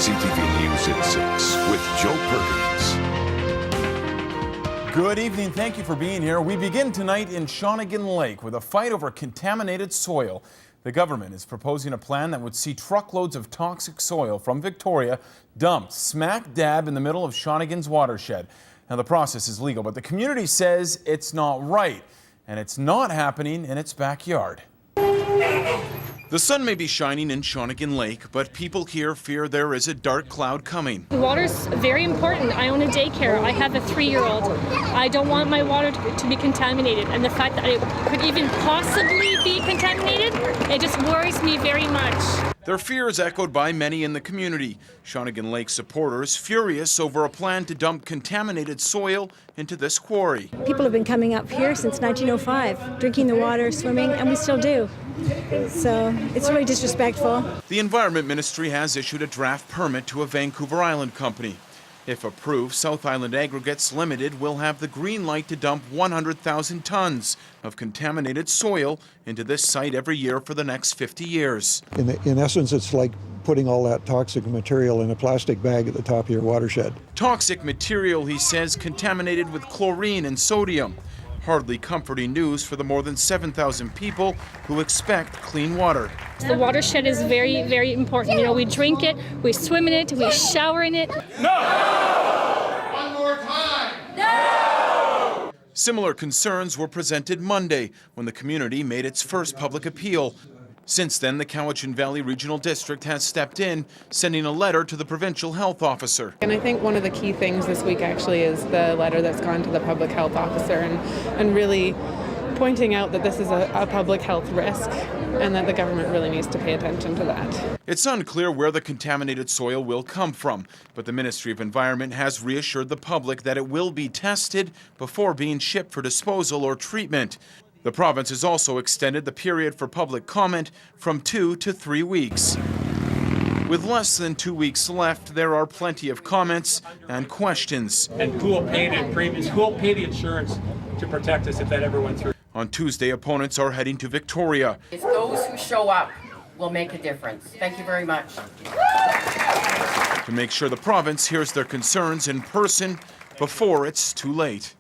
CTV News at 6 with Joe Perkins. Good evening. Thank you for being here. We begin tonight in Shawnigan Lake with a fight over contaminated soil. The government is proposing a plan that would see truckloads of toxic soil from Victoria dumped smack dab in the middle of Shawnigan's watershed. Now, the process is legal, but the community says it's not right, and it's not happening in its backyard. The sun may be shining in Shawnigan Lake, but people here fear there is a dark cloud coming. The water's very important. I own a daycare. I have a 3-year-old. I don't want my water to be contaminated, and the fact that it could even possibly be contaminated, it just worries me very much. Their fears echoed by many in the community. Shawnigan Lake supporters furious over a plan to dump contaminated soil into this quarry. People have been coming up here since 1905, drinking the water, swimming, and we still do. So it's really disrespectful. The Environment Ministry has issued a draft permit to a Vancouver Island company. If approved, South Island Aggregates Limited will have the green light to dump 100,000 tons of contaminated soil into this site every year for the next 50 years. In essence, it's like putting all that toxic material in a plastic bag at the top of your watershed. Toxic material, he says, contaminated with chlorine and sodium. Hardly comforting news for the more than 7,000 people who expect clean water. The watershed is very, very important. You know, we drink it, we swim in it, we shower in it. No! One more time! No! Similar concerns were presented Monday when the community made its first public appeal. Since then, the Cowichan Valley Regional District has stepped in, sending a letter to the provincial health officer. And I think one of the key things this week actually is the letter that's gone to the public health officer and really pointing out that this is a public health risk and that the government really needs to pay attention to that. It's unclear where the contaminated soil will come from, but the Ministry of Environment has reassured the public that it will be tested before being shipped for disposal or treatment. The province has also extended the period for public comment from 2 to 3 weeks. With less than 2 weeks left, there are plenty of comments and questions. And who will pay the premiums? Who will pay the insurance to protect us if that ever went through? On Tuesday, opponents are heading to Victoria. It's those who show up will make a difference. Thank you very much. To make sure the province hears their concerns in person before it's too late.